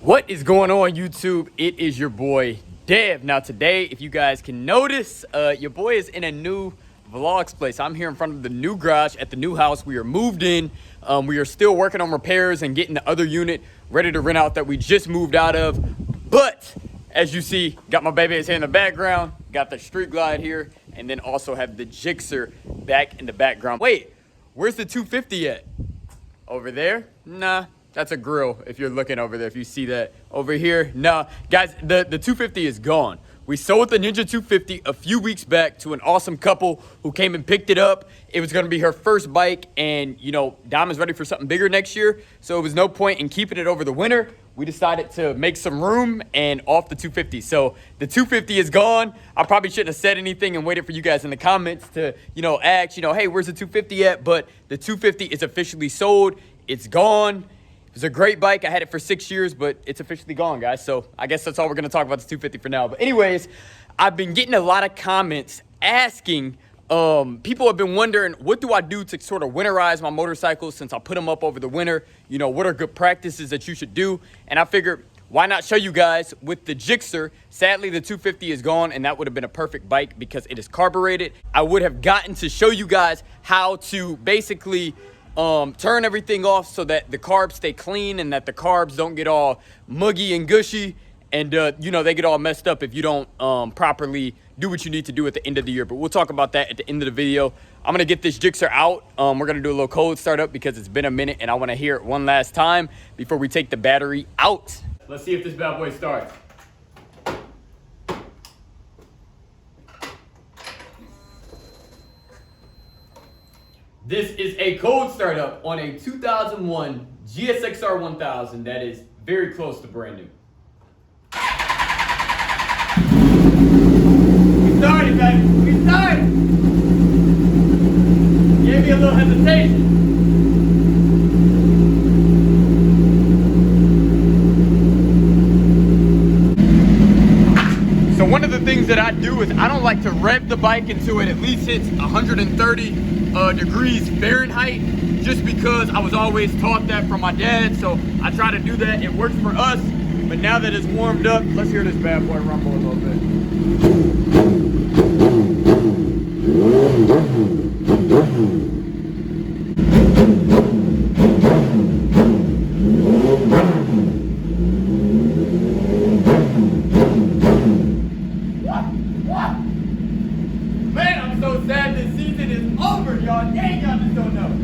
What is going on, YouTube? It is your boy Dev. Now today, if you guys can notice, your boy is in a new vlogs place. I'm here in front of the new garage at the new house. We are moved in. We are still working on repairs and getting the other unit ready to rent out that we just moved out of. But as you see, got my baby here in the background, got the Street Glide here, and then also have the Gixxer back in the background. Wait, where's the 250 at? Over there? Nah. That's a grill if you're looking over there, if you see that. Over here, no. Guys, the 250 is gone. We sold the Ninja 250 a few weeks back to an awesome couple who came and picked it up. It was gonna be her first bike, and you know, Dom is ready for something bigger next year, so it was no point in keeping it over the winter. We decided to make some room and off the 250. So the 250 is gone. I probably shouldn't have said anything and waited for you guys in the comments to, ask, hey, where's the 250 at? But the 250 is officially sold. It's gone. It's a great bike. I had it for 6 years, but it's officially gone, guys. So I guess that's all we're going to talk about, the 250 for now. But anyways, I've been getting a lot of comments asking, people have been wondering, what do I do to sort of winterize my motorcycles since I put them up over the winter? What are good practices that you should do? And I figured, why not show you guys with the Gixxer? Sadly, the 250 is gone, and that would have been a perfect bike because it is carbureted. I would have gotten to show you guys how to basically turn everything off so that the carbs stay clean and that the carbs don't get all muggy and gushy and they get all messed up if you don't properly do what you need to do at the end of the year. But we'll talk about that at the end of the video. I'm gonna get this Gixxer out. We're gonna do a little cold startup because it's been a minute and I want to hear it one last time before we take the battery out. Let's see if this bad boy starts. This is a cold startup on a 2001 GSXR 1000 that is very close to brand new. We started, baby. We started. Gave me a little hesitation. So one of the things that I do is I don't like to rev the bike until it at least hits 130 degrees Fahrenheit, just because I was always taught that from my dad, so I try to do that. It works for us, but now that it's warmed up, let's hear this bad boy rumble a little bit. Man, I'm so sad this season is over, y'all. Dang, y'all just don't know.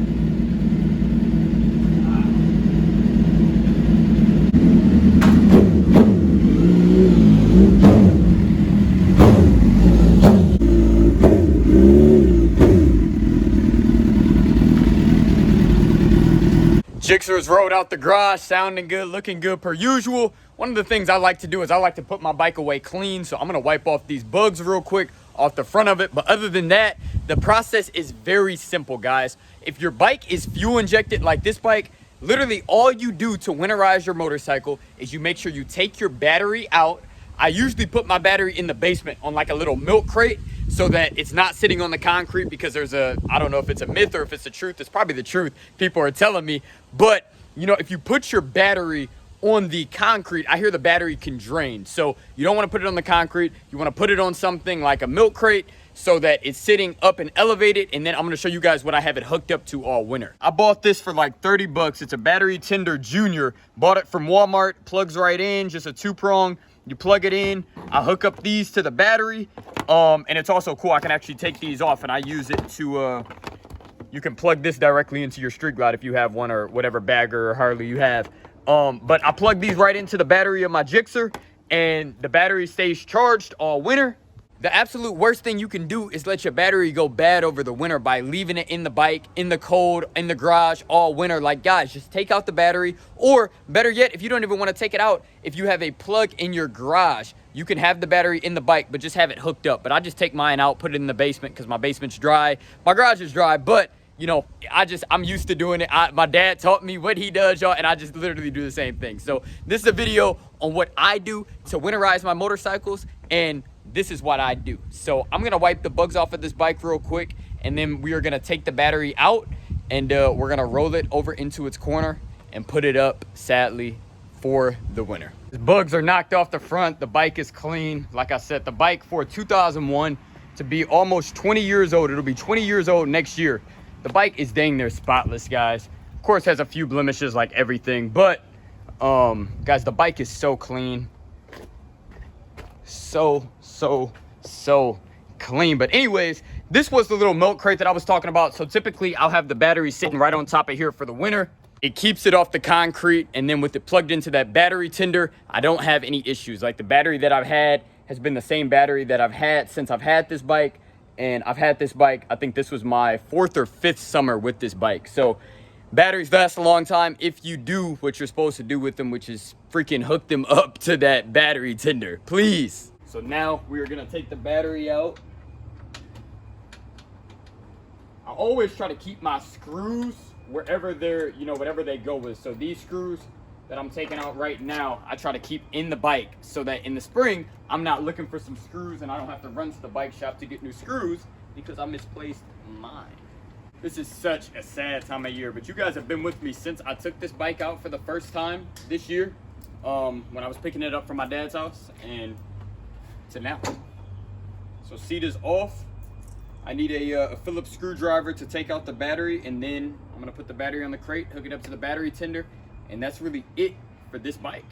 Gixxer's rolled out the garage, sounding good, looking good per usual. One of the things I like to do is I like to put my bike away clean, so I'm gonna wipe off these bugs real quick off the front of it. But other than that, the process is very simple, guys. If your bike is fuel injected like this bike, literally all you do to winterize your motorcycle is you make sure you take your battery out. I usually put my battery in the basement on like a little milk crate so that it's not sitting on the concrete, because there's I don't know if it's a myth or if it's the truth. It's probably the truth, people are telling me. But if you put your battery on the concrete, I hear the battery can drain. So you don't want to put it on the concrete. You want to put it on something like a milk crate so that it's sitting up and elevated. And then I'm going to show you guys what I have it hooked up to all winter. I bought this for like 30 bucks. It's a Battery Tender Junior. Bought it from Walmart. Plugs right in, just a 2-prong. You plug it in. I hook up these to the battery. And it's also cool. I can actually take these off and I use it to, you can plug this directly into your Street Glide if you have one, or whatever Bagger or Harley you have. But I plug these right into the battery of my Gixxer, and the battery stays charged all winter. The absolute worst thing you can do is let your battery go bad over the winter by leaving it in the bike, in the cold, in the garage all winter. Like, guys, just take out the battery, or better yet, if you don't even want to take it out, if you have a plug in your garage, you can have the battery in the bike, but just have it hooked up. But I just take mine out, put it in the basement because my basement's dry. My garage is dry, but I'm used to doing it. My dad taught me what he does, y'all, and I just literally do the same thing. So this is a video on what I do to winterize my motorcycles, and this is what I do. So I'm gonna wipe the bugs off of this bike real quick, and then we are gonna take the battery out, and we're gonna roll it over into its corner and put it up, sadly, for the winter. The bugs are knocked off the front. The bike is clean. Like I said, the bike for 2001 to be almost 20 years old. It'll be 20 years old next year. The bike is dang near spotless, guys. Of course, has a few blemishes like everything, but guys, the bike is so clean. So clean. But anyways, this was the little milk crate that I was talking about. So typically I'll have the battery sitting right on top of here for the winter. It keeps it off the concrete, and then with it plugged into that battery tender, I don't have any issues. Like the battery that I've had has been the same battery that I've had since I've had this bike. And I've had this bike, I think this was my 4th or 5th summer with this bike. So batteries last a long time if you do what you're supposed to do with them, which is freaking hook them up to that battery tender, please. So now we're gonna take the battery out. I always try to keep my screws wherever they're, you know, whatever they go with. So these screws that I'm taking out right now, I try to keep in the bike so that in the spring, I'm not looking for some screws and I don't have to run to the bike shop to get new screws because I misplaced mine. This is such a sad time of year, but you guys have been with me since I took this bike out for the first time this year, when I was picking it up from my dad's house, and to now. So seat is off. I need a Phillips screwdriver to take out the battery, and then I'm gonna put the battery on the crate, hook it up to the battery tender, and that's really it for this bike.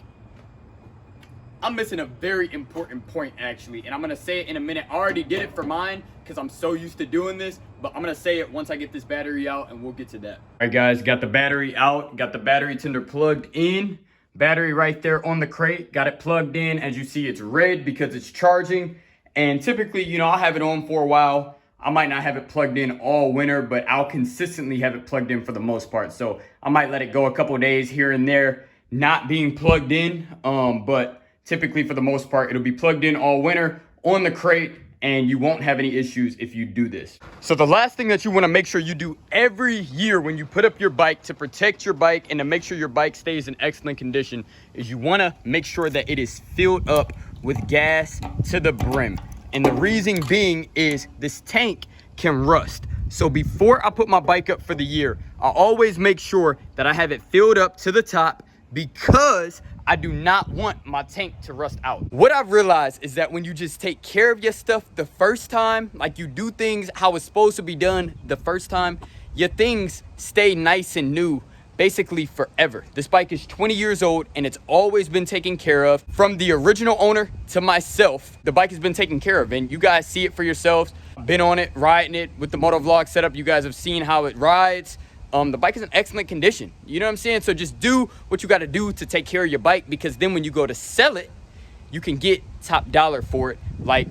I'm missing a very important point actually, and I'm gonna say it in a minute. I already did it for mine because I'm so used to doing this, but I'm gonna say it once I get this battery out and we'll get to that. All right guys, got the battery out, got the battery tender plugged in. Battery right there on the crate, got it plugged in. As you see, it's red because it's charging. And typically, you know, I'll have it on for a while. I might not have it plugged in all winter, but I'll consistently have it plugged in for the most part. So I might let it go a couple days here and there, not being plugged in. But typically for the most part, it'll be plugged in all winter on the crate, and you won't have any issues if you do this. So the last thing that you wanna make sure you do every year when you put up your bike to protect your bike and to make sure your bike stays in excellent condition is you wanna make sure that it is filled up with gas to the brim. And the reason being is this tank can rust. So before I put my bike up for the year, I always make sure that I have it filled up to the top because I do not want my tank to rust out. What I've realized is that when you just take care of your stuff the first time, like you do things how it's supposed to be done the first time, your things stay nice and new basically forever. This bike is 20 years old and it's always been taken care of. From the original owner to myself, the bike has been taken care of, and you guys see it for yourselves. I've been on it, riding it with the motovlog setup. You guys have seen how it rides. The bike is in excellent condition. You know what I'm saying? So just do what you got to do to take care of your bike, because then when you go to sell it, you can get top dollar for it, like,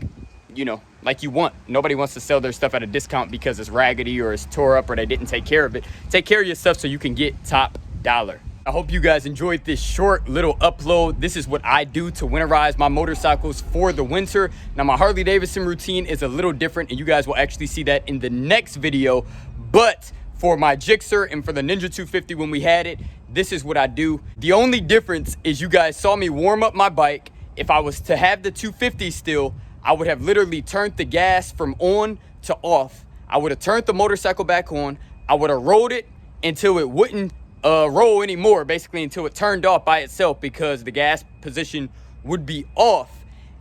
you know, like you want. Nobody wants to sell their stuff at a discount because it's raggedy or it's tore up or they didn't take care of it. Take care of your stuff so you can get top dollar. I hope you guys enjoyed this short little upload. This is what I do to winterize my motorcycles for the winter. Now my Harley Davidson routine is a little different, and you guys will actually see that in the next video. But for my Gixxer and for the Ninja 250 when we had it, this is what I do. The only difference is you guys saw me warm up my bike. If I was to have the 250 still, I would have literally turned the gas from on to off. I would have turned the motorcycle back on. I would have rolled it until it wouldn't roll anymore, basically until it turned off by itself, because the gas position would be off.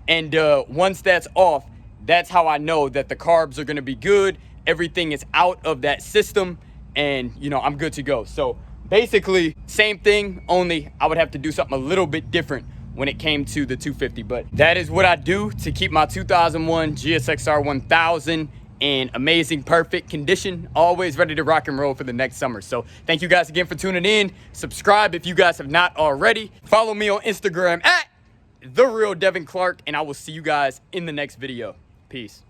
And once that's off, that's how I know that the carbs are gonna be good. Everything is out of that system, and you know, I'm good to go. So basically same thing, only I would have to do something a little bit different when it came to the 250. But that is what I do to keep my 2001 GSXR 1000 in amazing, perfect condition, always ready to rock and roll for the next summer. So thank you guys again for tuning in. Subscribe if you guys have not already. Follow me on Instagram at @TheRealDevinClark, and I will see you guys in the next video. Peace.